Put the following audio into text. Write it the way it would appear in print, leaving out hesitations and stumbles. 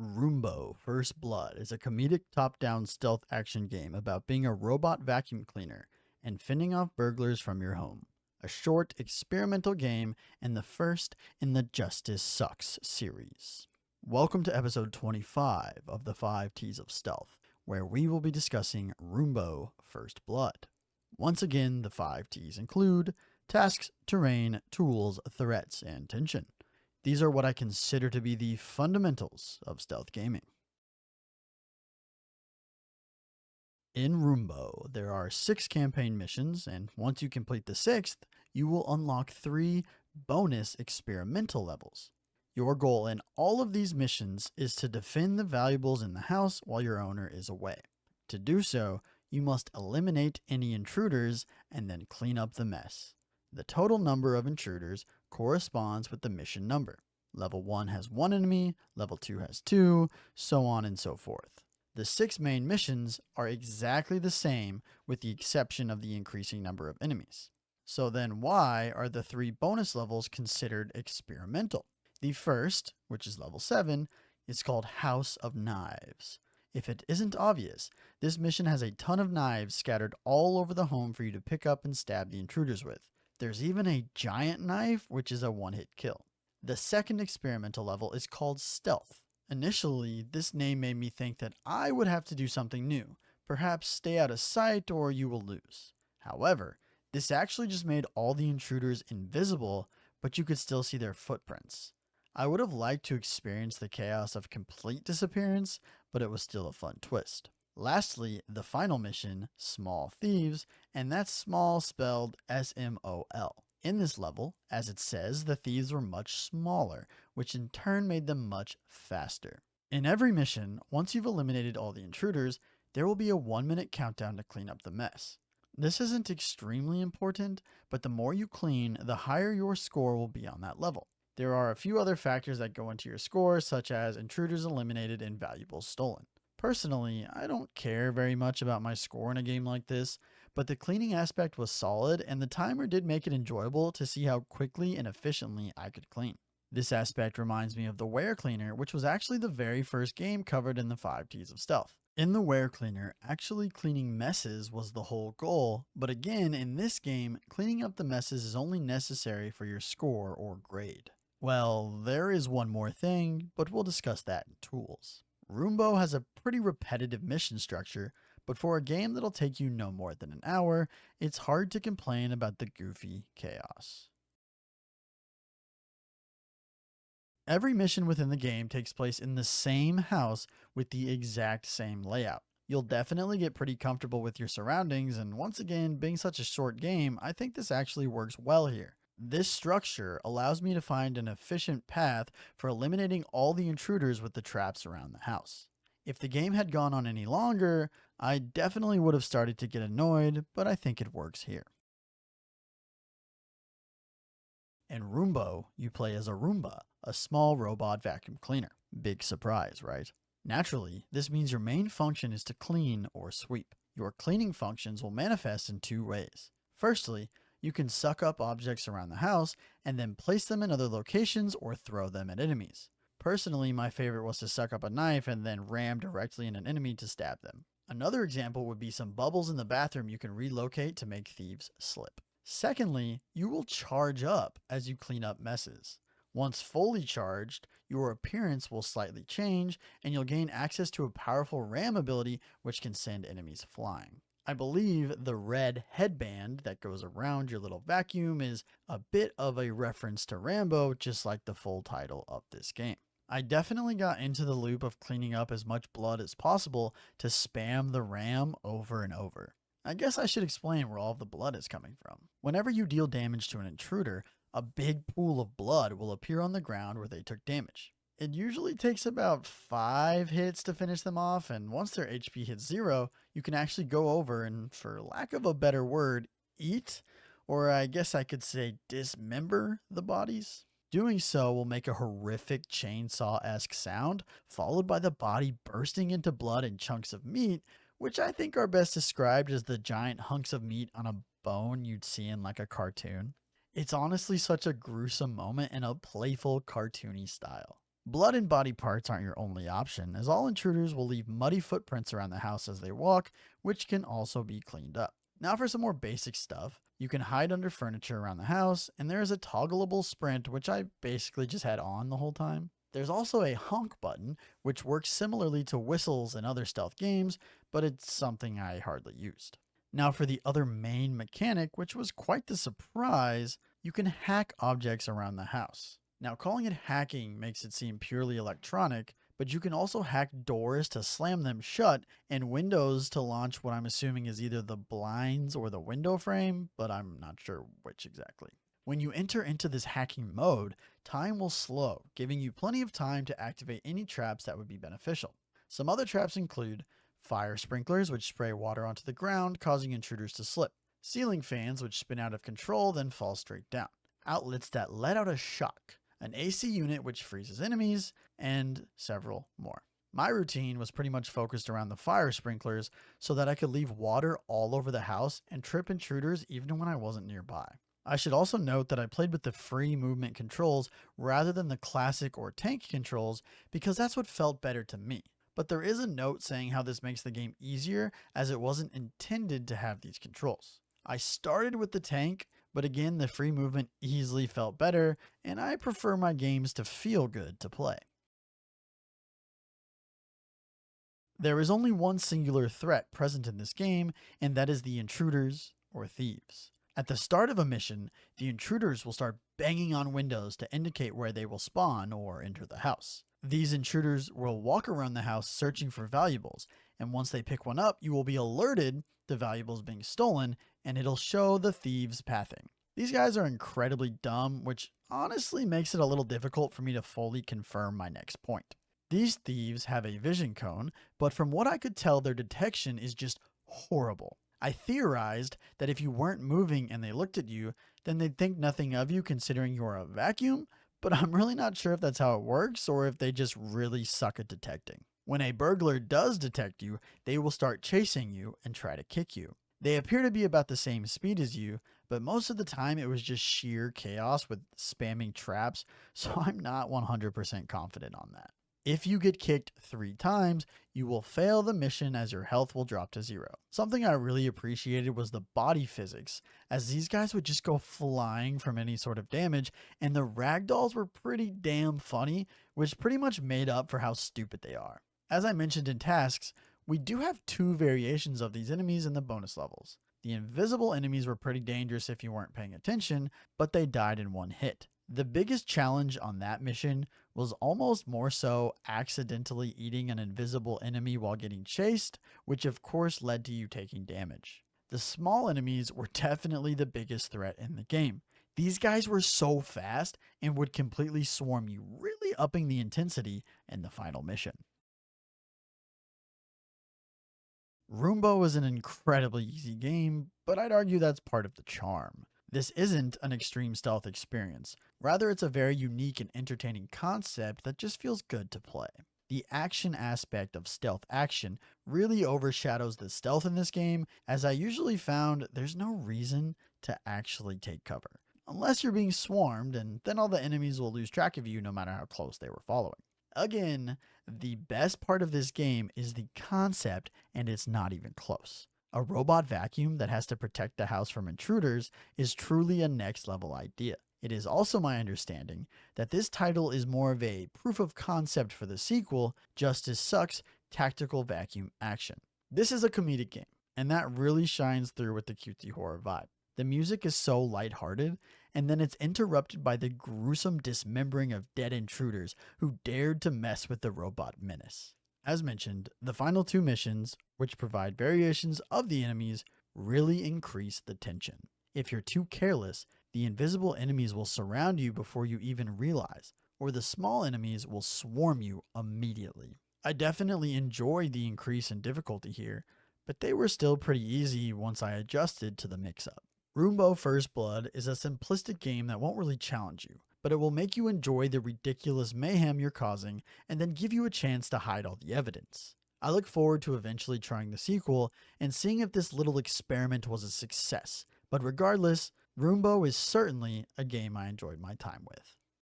Roombo First Blood is a comedic top-down stealth action game about being a robot vacuum cleaner and fending off burglars from your home. A short, experimental game and the first in the Justice Sucks series. Welcome to episode 25 of the 5 T's of Stealth, where we will be discussing Roombo First Blood. Once again, the 5 T's include tasks, terrain, tools, threats, and tension. These are what I consider to be the fundamentals of stealth gaming. In Roombo, there are 6 campaign missions, and once you complete the 6th, you will unlock 3 bonus experimental levels. Your goal in all of these missions is to defend the valuables in the house while your owner is away. To do so, you must eliminate any intruders and then clean up the mess. The total number of intruders corresponds with the mission number. Level 1 has 1 enemy, level 2 has 2, so on and so forth. The 6 main missions are exactly the same with the exception of the increasing number of enemies. So then why are the 3 bonus levels considered experimental? The first, which is level 7, is called House of Knives. If it isn't obvious, this mission has a ton of knives scattered all over the home for you to pick up and stab the intruders with. There's even a giant knife, which is a one-hit kill. The second experimental level is called Stealth. Initially, this name made me think that I would have to do something new, perhaps stay out of sight or you will lose. However, this actually just made all the intruders invisible, but you could still see their footprints. I would have liked to experience the chaos of complete disappearance, but it was still a fun twist. Lastly, the final mission, Small Thieves, and that's small spelled S-M-O-L. In this level, as it says, the thieves were much smaller, which in turn made them much faster. In every mission, once you've eliminated all the intruders, there will be a 1-minute countdown to clean up the mess. This isn't extremely important, but the more you clean, the higher your score will be on that level. There are a few other factors that go into your score, such as intruders eliminated and valuables stolen. Personally, I don't care very much about my score in a game like this, but the cleaning aspect was solid and the timer did make it enjoyable to see how quickly and efficiently I could clean. This aspect reminds me of the Ware Cleaner, which was actually the very first game covered in the 5 T's of Stealth. In the Ware Cleaner, actually cleaning messes was the whole goal, but again, in this game, cleaning up the messes is only necessary for your score or grade. Well, there is one more thing, but we'll discuss that in tools. Roombo has a pretty repetitive mission structure, but for a game that'll take you no more than an hour, it's hard to complain about the goofy chaos. Every mission within the game takes place in the same house with the exact same layout. You'll definitely get pretty comfortable with your surroundings, and once again, being such a short game, I think this actually works well here. This structure allows me to find an efficient path for eliminating all the intruders with the traps around the house. If the game had gone on any longer, I definitely would have started to get annoyed, but I think it works here. In Roombo, you play as a Roomba, a small robot vacuum cleaner. Big surprise, right? Naturally, this means your main function is to clean or sweep. Your cleaning functions will manifest in 2 ways. Firstly, you can suck up objects around the house and then place them in other locations or throw them at enemies. Personally, my favorite was to suck up a knife and then ram directly in an enemy to stab them. Another example would be some bubbles in the bathroom you can relocate to make thieves slip. Secondly, you will charge up as you clean up messes. Once fully charged, your appearance will slightly change and you'll gain access to a powerful ram ability which can send enemies flying. I believe the red headband that goes around your little vacuum is a bit of a reference to Rambo, just like the full title of this game. I definitely got into the loop of cleaning up as much blood as possible to spam the ram over and over. I guess I should explain where all of the blood is coming from. Whenever you deal damage to an intruder, a big pool of blood will appear on the ground where they took damage. It usually takes about 5 hits to finish them off, and once their HP hits 0, you can actually go over and, for lack of a better word, eat, or I guess I could say dismember the bodies. Doing so will make a horrific chainsaw-esque sound, followed by the body bursting into blood and chunks of meat, which I think are best described as the giant hunks of meat on a bone you'd see in like a cartoon. It's honestly such a gruesome moment in a playful, cartoony style. Blood and body parts aren't your only option, as all intruders will leave muddy footprints around the house as they walk, which can also be cleaned up. Now, for some more basic stuff, you can hide under furniture around the house, and there is a toggleable sprint, which I basically just had on the whole time. There's also a honk button, which works similarly to whistles in other stealth games, but it's something I hardly used. Now, for the other main mechanic, which was quite the surprise, you can hack objects around the house. Now, calling it hacking makes it seem purely electronic, but you can also hack doors to slam them shut and windows to launch what I'm assuming is either the blinds or the window frame, but I'm not sure which exactly. When you enter into this hacking mode, time will slow, giving you plenty of time to activate any traps that would be beneficial. Some other traps include fire sprinklers, which spray water onto the ground, causing intruders to slip, ceiling fans, which spin out of control, then fall straight down, outlets that let out a shock, an AC unit, which freezes enemies, and several more. My routine was pretty much focused around the fire sprinklers so that I could leave water all over the house and trip intruders even when I wasn't nearby. I should also note that I played with the free movement controls rather than the classic or tank controls because that's what felt better to me. But there is a note saying how this makes the game easier as it wasn't intended to have these controls. I started with the tank, but again, the free movement easily felt better, and I prefer my games to feel good to play. There is only one singular threat present in this game, and that is the intruders or thieves. At the start of a mission, the intruders will start banging on windows to indicate where they will spawn or enter the house. These intruders will walk around the house searching for valuables, and once they pick one up, you will be alerted the valuables being stolen, and it'll show the thieves' pathing. These guys are incredibly dumb, which honestly makes it a little difficult for me to fully confirm my next point. These thieves have a vision cone, but from what I could tell, their detection is just horrible. I theorized that if you weren't moving and they looked at you, then they'd think nothing of you considering you're a vacuum, but I'm really not sure if that's how it works or if they just really suck at detecting. When a burglar does detect you, they will start chasing you and try to kick you. They appear to be about the same speed as you, but most of the time it was just sheer chaos with spamming traps, so I'm not 100% confident on that. If you get kicked 3 times, you will fail the mission as your health will drop to 0. Something I really appreciated was the body physics, as these guys would just go flying from any sort of damage, and the ragdolls were pretty damn funny, which pretty much made up for how stupid they are. As I mentioned in tasks, we do have 2 variations of these enemies in the bonus levels. The invisible enemies were pretty dangerous if you weren't paying attention, but they died in 1 hit. The biggest challenge on that mission was almost more so accidentally eating an invisible enemy while getting chased, which of course led to you taking damage. The small enemies were definitely the biggest threat in the game. These guys were so fast and would completely swarm you, really upping the intensity in the final mission. Roombo is an incredibly easy game, but I'd argue that's part of the charm. This isn't an extreme stealth experience. Rather, it's a very unique and entertaining concept that just feels good to play. The action aspect of stealth action really overshadows the stealth in this game, as I usually found there's no reason to actually take cover. Unless you're being swarmed, and then all the enemies will lose track of you no matter how close they were following. Again, the best part of this game is the concept, and it's not even close. A robot vacuum that has to protect the house from intruders is truly a next level idea. It is also my understanding that this title is more of a proof of concept for the sequel, Justice Sucks Tactical Vacuum Action. This is a comedic game, and that really shines through with the cutesy horror vibe. The music is so lighthearted, and then it's interrupted by the gruesome dismembering of dead intruders who dared to mess with the robot menace. As mentioned, the final 2 missions, which provide variations of the enemies, really increase the tension. If you're too careless, the invisible enemies will surround you before you even realize, or the small enemies will swarm you immediately. I definitely enjoyed the increase in difficulty here, but they were still pretty easy once I adjusted to the mix-up. Roombo First Blood is a simplistic game that won't really challenge you, but it will make you enjoy the ridiculous mayhem you're causing and then give you a chance to hide all the evidence. I look forward to eventually trying the sequel and seeing if this little experiment was a success, but regardless, Roombo is certainly a game I enjoyed my time with.